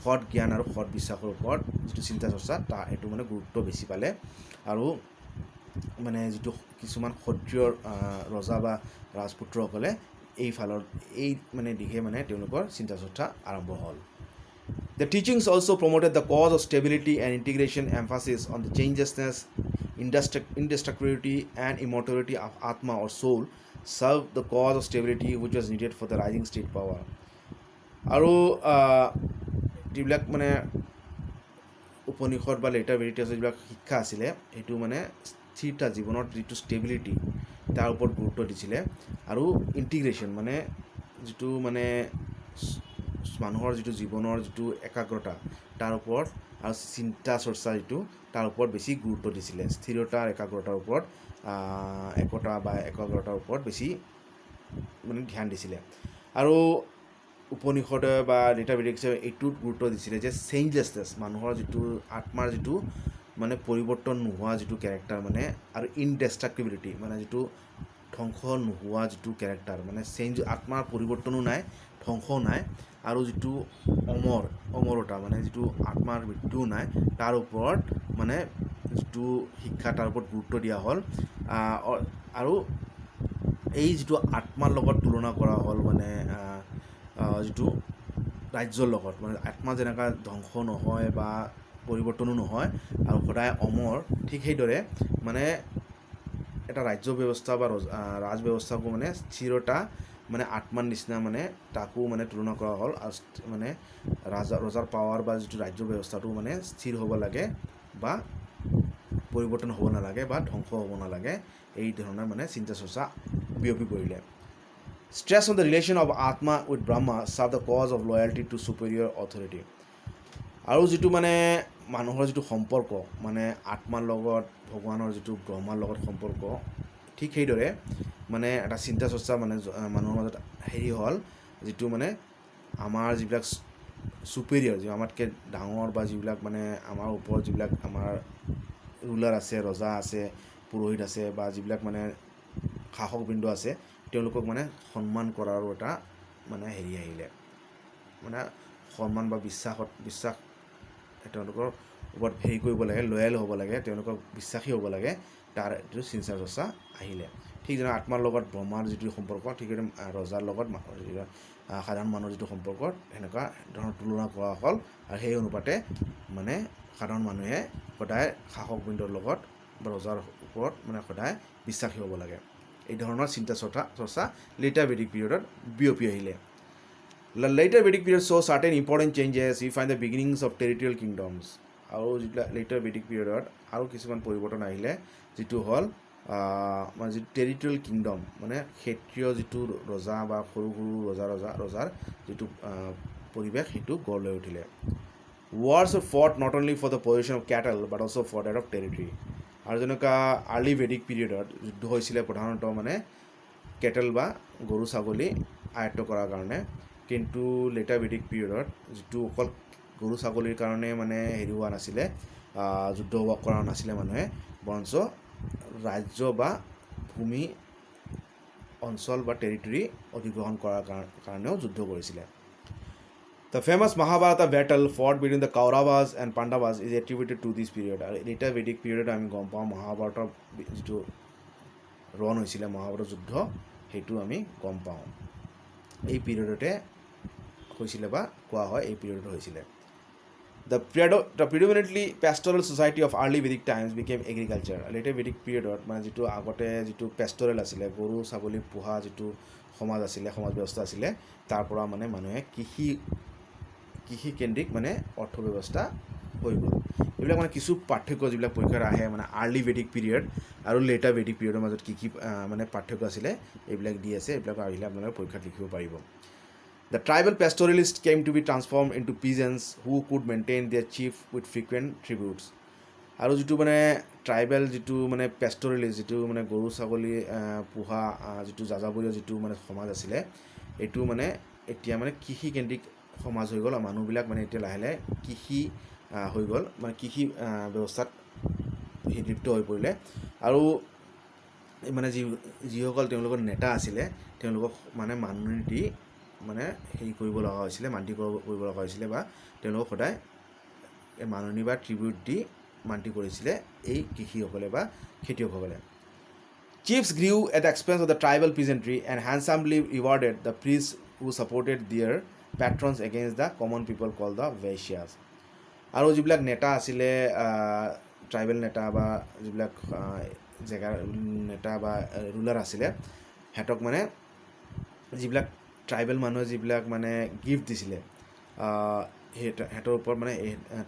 সৎ জ্ঞান আৰু সৎ বিশ্বাসৰ ওপৰত যিটো চিন্তা চৰ্চা সেইটো মানে গুৰুত্ব বেছি পালে আৰু মানে যিটো কিছুমান ক্ষত্ৰিয় ৰজা বা ৰাজপুত্ৰসকলে এই মানে দিশে মানে তেওঁলোকৰ চিন্তা চৰ্চা আৰম্ভ হ'ল The teachings also promoted the cause of stability and integration emphasis on the changelessness, indestructibility and immortality of Atma or soul served the cause of stability which was needed for the rising state power. আৰু যিবিলাক মানে উপনিষদ বা letter Vedic যিবিলাক শিক্ষা আছিলে সেইটো মানে স্থিৰতা জীৱনৰ যিটো ষ্টেবিলিটি তাৰ ওপৰত গুৰুত্ব দিছিলে আৰু ইণ্টিগ্ৰেশ্যন মানে যিটো মানে মানুহৰ যিটো জীৱনৰ যিটো একাগ্ৰতা তাৰ ওপৰত আৰু চিন্তা চৰ্চা যিটো তাৰ ওপৰত বেছি গুৰুত্ব দিছিলে স্থিৰতাৰ একাগ্ৰতাৰ ওপৰত একতা বা একাগ্ৰতাৰ ওপৰত বেছি মানে ধ্যান দিছিলে আৰু উপনিষদে বা লেটাৰ ভেদিক এইটোত গুৰুত্ব দিছিলে যে চেঞ্জলেছনেছ মানুহৰ যিটো আত্মাৰ যিটো মানে পৰিৱৰ্তন নোহোৱা যিটো কেৰেক্টাৰ মানে আৰু ইনডেষ্ট্ৰাক্টিবিলিটি মানে যিটো ধ্বংস নোহোৱা যিটো কেৰেক্টাৰ মানে চেঞ্জ আত্মাৰ পৰিৱৰ্তনো নাই ধ্বংসও নাই আৰু যিটো অমৰতা মানে যিটো আত্মাৰ মৃত্যুও নাই তাৰ ওপৰত মানে যিটো শিক্ষা তাৰ ওপৰত গুৰুত্ব দিয়া হ'ল আৰু এই যিটো আত্মাৰ লগত তুলনা কৰা হ'ল মানে যিটো ৰাজ্যৰ লগত মানে আত্মা যেনেকৈ ধ্বংস নহয় বা পৰিৱৰ্তনো নহয় আৰু সদায় অমৰ ঠিক সেইদৰে মানে এটা ৰাজ্য ব্যৱস্থা বা ৰাজ ব্যৱস্থাকো মানে স্থিৰতা মানে আত্মাৰ নিচিনা মানে তাকো মানে তুলনা কৰা হ'ল মানে ৰজাৰ পাৱাৰ বা যিটো ৰাজ্য ব্যৱস্থাটো মানে স্থিৰ হ'ব লাগে বা পৰিৱৰ্তন হ'ব নালাগে বা ধ্বংস হ'ব নালাগে এই ধৰণৰ মানে চিন্তা চৰ্চা বিয়পি পৰিলে Stress on the relation of Atma with Brahma served the cause of loyalty to superior authority. আৰু যিটো মানে মানুহৰ যিটো সম্পৰ্ক মানে আত্মাৰ লগত ভগৱানৰ যিটো ব্ৰহ্মাৰ লগত সম্পৰ্ক ঠিক সেইদৰে মানে এটা চিন্তা চৰ্চা মানে মানুহৰ মাজত হেৰি হ'ল যিটো মানে আমাৰ যিবিলাক চুপেৰিয়ৰ যি আমাতকৈ ডাঙৰ বা যিবিলাক মানে আমাৰ ওপৰত যিবিলাক আমাৰ ৰুলাৰ আছে ৰজা আছে পুৰোহিত আছে বা যিবিলাক মানে শাসকবৃন্দ আছে তেওঁলোকক মানে সন্মান কৰাৰো এটা মানে হেৰি আহিলে মানে সন্মান বা বিশ্বাস তেওঁলোকৰ ওপৰত হেৰি কৰিব লাগে লয়েল হ'ব লাগে তেওঁলোকক বিশ্বাসী হ'ব লাগে তাৰ এইটো চিন্তা চৰ্চা আহিলে ঠিক যেনে আত্মাৰ লগত ব্ৰহ্মাৰ যিটো সম্পৰ্ক ঠিক ৰজাৰ লগত সাধাৰণ মানুহৰ যিটো সম্পৰ্ক সেনেকুৱা ধৰণৰ তুলনা কৰা হ'ল আৰু সেই অনুপাতে মানে সাধাৰণ মানুহে সদায় শাসকবৃন্দৰ লগত বা ৰজাৰ ওপৰত মানে সদায় বিশ্বাসী হ'ব লাগে এই ধৰণৰ চিন্তা চৰ্চা লেটাৰ ভেদিক পিৰিয়ডত বিয়পি আহিলে The later Vedic period saw certain important changes. We find the beginnings of territorial kingdoms. আৰু যিবিলাক later Vedic periodত আৰু কিছুমান পৰিৱৰ্তন আহিলে যিটো হ'ল মানে যিটো টেৰিটৰিয়েল কিংডম মানে ক্ষেত্ৰীয় যিটো ৰজা বা সৰু সৰু ৰজাৰ যিটো পৰিৱেশ সেইটো গঢ় লৈ উঠিলে. Wars were fought not only for the possession of cattle but also for that of territory. আৰু যেনেকুৱা আৰ্লি ভেদিক পিৰিয়ডত যুদ্ধ হৈছিলে প্ৰধানতঃ মানে কেটেল বা গৰু ছাগলী আয়ত্ব কৰাৰ কাৰণে. কিন্তু লেটাৰ ভেদিক পিৰিয়ডত যিটো অকল গৰু ছাগলীৰ কাৰণে মানে হেৰি হোৱা নাছিলে, যুদ্ধ কৰা নাছিলে মানুহে, বৰঞ্চ ৰাজ্য বা ভূমি অঞ্চল বা টেৰিটৰি অধিগ্ৰহণ কৰাৰ কাৰণেও যুদ্ধ কৰিছিলে. The famous Mahabharata battle fought between the Kauravas and Pandavas is attributed to this period. আৰু later Vedic period আমি গম পাওঁ মহাভাৰতৰ যিটো ৰণ হৈছিলে, মহাভাৰত যুদ্ধ, সেইটো আমি গম পাওঁ এই পিৰিয়ডতে হৈছিলে বা কোৱা হয় এই পিৰিয়ডত হৈছিলে. The predominantly pastoral society of early Vedic times became agriculture. Later Vedic periodত মানে যিটো আগতে যিটো পেষ্টৰেল আছিলে, গৰু ছাগলী পোহা যিটো সমাজ আছিলে, সমাজ ব্যৱস্থা আছিলে, তাৰ পৰা মানে মানুহে কৃষিকেন্দ্ৰিক মানে অৰ্থব্যৱস্থা হৈ গ'ল. এইবিলাক মানে কিছু পাৰ্থক্য যিবিলাক পৰীক্ষাত আহে মানে আৰ্লি ভেদিক পিৰিয়ড আৰু লেটাৰ ভেদিক পিৰিয়ডৰ মাজত কি মানে পাৰ্থক্য আছিলে এইবিলাক দি আছে. এইবিলাক আহিলে আপোনালোকে পৰীক্ষাত লিখিব পাৰিব. The tribal pastoralists came to be transformed into peasants who could maintain their chief with frequent tributes. আৰু যিটো মানে ট্ৰাইবেল যিটো মানে পেষ্টৰেলিষ্ট যিটো মানে গৰু ছাগলী পোহা যিটো যাযাবৰীয় যিটো মানে সমাজ আছিলে, এইটো মানে এতিয়া মানে কৃষিকেন্দ্ৰিক সমাজ হৈ গ'ল. আৰু মানুহবিলাক মানে এতিয়া লাহে লাহে কৃষি হৈ গ'ল, মানে কৃষি ব্যৱস্থাত লিপ্ত হৈ পৰিলে. আৰু মানে যিসকল তেওঁলোকৰ নেতা আছিলে তেওঁলোকক মানে মানুহ দি মানে হেৰি কৰিব লগা হৈছিলে, মান্তি কৰিব লগা হৈছিলে, বা তেওঁলোকক সদায় মাননি বা ট্ৰিবিউট দি মান্তি কৰিছিলে এই কৃষিসকলে বা খেতিয়কসকলে. Chiefs grew at the expense of the tribal peasantry and handsomely rewarded the priests who supported their patrons against the common people called the Vaishyas. আৰু যিবিলাক নেতা আছিলে, ট্ৰাইবেল নেতা বা যিবিলাক জেগাৰ নেতা বা ৰুলাৰ আছিলে, সিহঁতক মানে যিবিলাক ট্ৰাইবেল মানুহে যিবিলাক মানে গিফ্ট দিছিলে, সিহঁতৰ ওপৰত মানে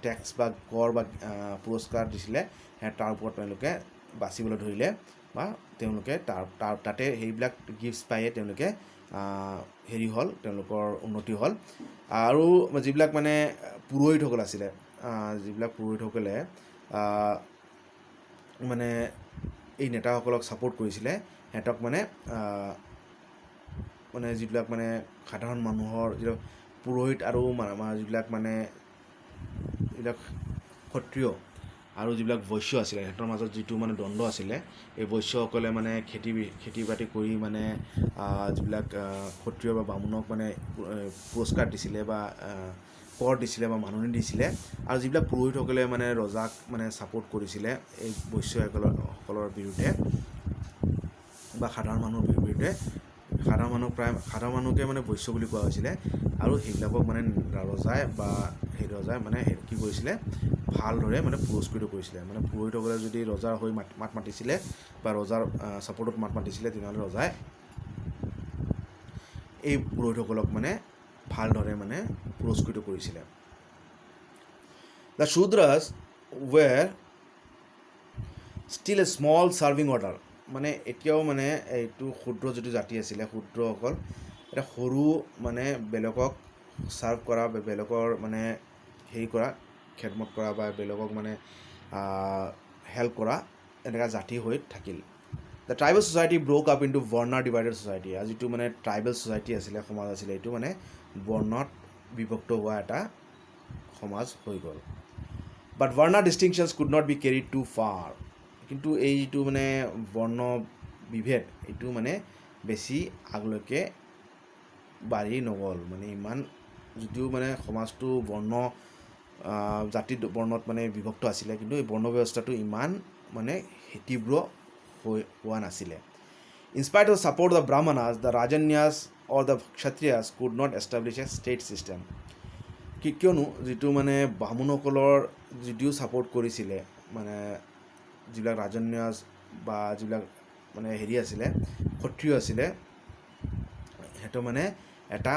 টেক্স বা কৰ বা পুৰস্কাৰ দিছিলে, তাৰ ওপৰত তেওঁলোকে বাচিবলৈ ধৰিলে, বা তেওঁলোকে তাতে সেইবিলাক গিফ্টছ পায়ে তেওঁলোকে হেৰি হ'ল, তেওঁলোকৰ উন্নতি হ'ল. আৰু যিবিলাক মানে পুৰোহিতসকল আছিলে, যিবিলাক পুৰোহিতসকলে মানে এই নেতাসকলক ছাপোৰ্ট কৰিছিলে, সিহঁতক মানে মানে যিবিলাক মানে সাধাৰণ মানুহৰ যিটো পুৰোহিত আৰু যিবিলাক মানে এইবিলাক ক্ষত্ৰিয় আৰু যিবিলাক বৈশ্য আছিলে, সিহঁতৰ মাজত যিটো মানে দ্বন্দ্ব আছিলে, এই বৈশ্যসকলে মানে খেতি বাতি কৰি মানে যিবিলাক ক্ষত্ৰিয় বা বামুণক মানে পুৰস্কাৰ দিছিলে বা কৰ দিছিলে বা মাননি দিছিলে. আৰু যিবিলাক পুৰোহিতসকলে মানে ৰজাক মানে ছাপোৰ্ট কৰিছিলে এই বৈশ্যসকলৰ বিৰুদ্ধে বা সাধাৰণ মানুহৰ বিৰুদ্ধে, সাধাৰণ মানুহকে মানে বৈশ্য বুলি কোৱা হৈছিলে. আৰু সেইবিলাকক মানে ৰজাই মানে কি কৰিছিলে, ভালদৰে মানে পুৰস্কৃত কৰিছিলে. মানে পুৰোহিতসকলে যদি ৰজাৰ হৈ মাত মাতিছিলে বা ৰজাৰ ছাপোৰ্টত মাত মাতিছিলে, তেনেহ'লে ৰজাই এই পুৰোহিতসকলক মানে ভালদৰে মানে পুৰস্কৃত কৰিছিলে. The Shudras were still a small serving order. মানে এতিয়াও মানে এইটো ক্ষুদ্ৰ যিটো জাতি আছিলে, ক্ষুদ্ৰসকল এটা সৰু মানে বেলেগক ছাৰ্ভ কৰা বা বেলেগৰ মানে হেৰি কৰা, খেদমত কৰা বা বেলেগক মানে হেল্প কৰা এনেকুৱা জাতি হৈ থাকিল. The tribal society broke up into Varna divided society. আৰু যিটো মানে ট্ৰাইবেল ছ'চাইটি আছিলে, সমাজ আছিলে, এইটো মানে বৰ্ণত বিভক্ত হোৱা এটা সমাজ হৈ গ'ল. But Varna distinctions could not be carried too far. কিন্তু এই যিটো মানে বৰ্ণ বিভেদ, এইটো মানে বেছি আগলৈকে বাঢ়ি নগ'ল. মানে ইমান যদিও মানে সমাজটো জাতি বৰ্ণত মানে বিভক্ত আছিলে, কিন্তু এই বৰ্ণ ব্যৱস্থাটো ইমান মানে তীব্ৰ হোৱা নাছিলে. In spite of the support of the Brahmanas, the Rajanyas or the Kshatriyas could not establish a state system. কিয়নো যিটো মানে বামুণসকলৰ যদিও ছাপোৰ্ট কৰিছিলে, মানে যিবিলাক ৰাজন্যাস বা যিবিলাক মানে হেৰি আছিলে, ক্ষত্ৰিয় আছিলে, সেইটো মানে এটা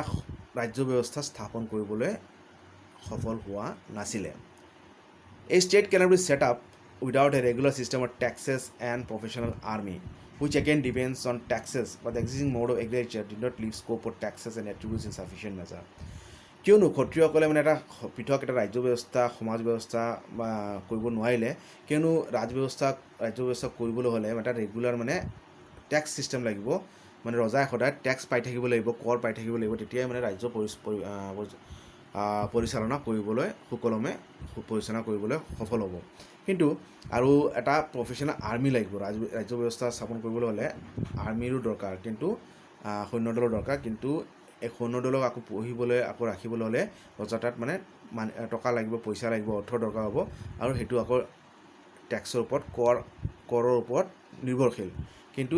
ৰাজ্য ব্যৱস্থা স্থাপন কৰিবলৈ সফল হোৱা নাছিলে। A state cannot be set up without a regular system of taxes and professional army, which again depends on taxes, but the existing mode of agriculture did not leave scope for taxes and attributes in sufficient measure. কিয়নো ক্ষত্ৰিয়সকলে মানে এটা পৃথক এটা ৰাজ্য ব্যৱস্থা সমাজ ব্যৱস্থা কৰিব নোৱাৰিলে, কিয়নো ৰাজ্য ব্যৱস্থা কৰিবলৈ হ'লে এটা ৰেগুলাৰ মানে টেক্স ছিষ্টেম লাগিব, মানে ৰজাই সদায় টেক্স পাই থাকিব লাগিব, কৰ পাই থাকিব লাগিব, তেতিয়াই মানে ৰাজ্য পৰিচালনা কৰিবলৈ সুকলমে পৰিচালনা কৰিবলৈ সফল হ'ব। কিন্তু আৰু এটা প্ৰফেশ্যনেল আৰ্মি লাগিব, ৰাজ্য ব্যৱস্থা স্থাপন কৰিবলৈ হ'লে আৰ্মিৰো দৰকাৰ, কিন্তু সৈন্যদলৰ দৰকাৰ। কিন্তু এই সৈন্যদলক আকৌ পঢ়িবলৈ আকৌ ৰাখিবলৈ হ'লে ৰজা তাত মানে টকা লাগিব, পইচা লাগিব, অৰ্থৰ দৰকাৰ হ'ব, আৰু সেইটো আকৌ টেক্সৰ ওপৰত কৰৰ ওপৰত নিৰ্ভৰশীল। কিন্তু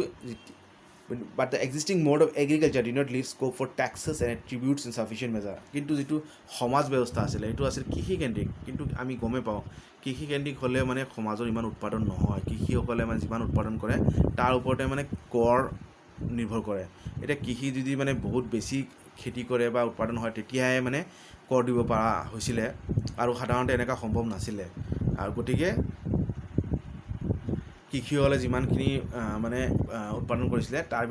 but the existing mode of agriculture did not leave scope for taxes and tributes in sufficient measure. কিন্তু যিটো সমাজ ব্যৱস্থা আছিলে সেইটো আছিল কৃষিকেন্দ্ৰিক। কিন্তু আমি গমেই পাওঁ কৃষিকেন্দ্ৰিক হ'লে মানে সমাজৰ ইমান উৎপাদন নহয়, কৃষিসকলে মানে যিমান উৎপাদন কৰে তাৰ ওপৰতে মানে কৰ নিৰ্ভৰ কৰে। এতিয়া কৃষি যদি মানে বহুত বেছি খেতি কৰে বা উৎপাদন হয় তেতিয়াহে মানে কৰ দিব পৰা হৈছিলে, আৰু সাধাৰণতে এনেকুৱা সম্ভৱ নাছিলে। আৰু গতিকে কৃষিসকলে যিমানখিনি মানে উৎপাদন কৰিছিলে তাৰ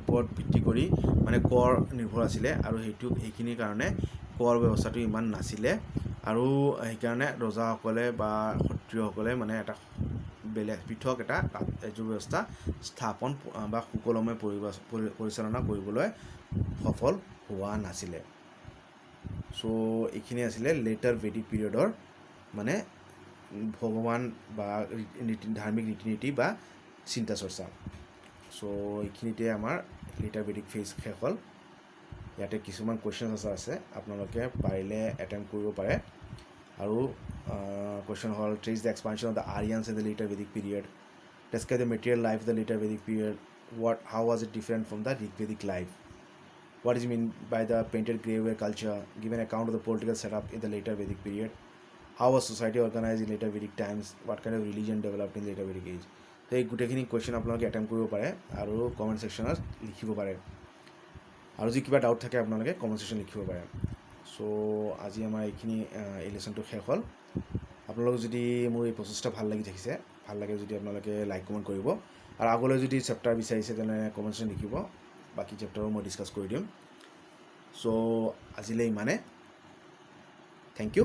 ওপৰত ভিত্তি কৰি মানে কৰ নিৰ্ভৰ আছিলে, আৰু সেইখিনিৰ কাৰণে কৰ ব্যৱস্থাটো ইমান নাছিলে, আৰু সেইকাৰণে ৰজাসকলে বা ক্ষত্ৰিয়সকলে মানে এটা বেলেগ পৃথক এটা ৰাজ্য ব্যৱস্থা স্থাপন বা সুকলমে পৰিচালনা কৰিবলৈ সফল হোৱা নাছিলে। চ' এইখিনি আছিলে লেটাৰ ভেদিক পিৰিয়ডৰ মানে ভগৱান বা ধাৰ্মিক ৰীতি নীতি বা চিন্তা চৰ্চা। চ' এইখিনিতে আমাৰ লেটাৰ ভেদিক ফেজ শেষ হ'ল। ইয়াতে কিছুমান কুৱেশ্যন আনচাৰ আছে, আপোনালোকে পাৰিলে এটেম্প কৰিব পাৰে। আৰু কুৱেশ্যন হ'ল trace the expansion of the Aryans in the later Vedic period, describe the material life of the later Vedic period, how was it different from the Rigvedic life, what is meant by the painted graveware culture, give an account of the political setup in the later Vedic period, how was society organized in later Vedic times, what kind of religion developed in later Vedic age. তো এই গোটেইখিনি question আপোনালোকে attempt কৰিব পাৰে আৰু comment ছেকশ্যনত লিখিব পাৰে, আৰু যদি কিবা ডাউট থাকে আপোনালোকে কমেণ্ট ছেকশ্যন লিখিব পাৰে। চ' আজি আমাৰ এইখিনি এই লেচনটো শেষ হ'ল। আপোনালোক যদি মোৰ এই প্ৰচেষ্টা ভাল লাগে যদি আপোনালোকে লাইক কমেণ্ট কৰিব, আৰু আগলৈ যদি চেপ্টাৰ বিচাৰিছে তেনে কমেণ্ট ছেকশ্যন লিখিব, বাকী চেপ্টাৰো মই ডিছকাছ কৰি দিম। চ' আজিলৈ ইমানে, থেংক ইউ।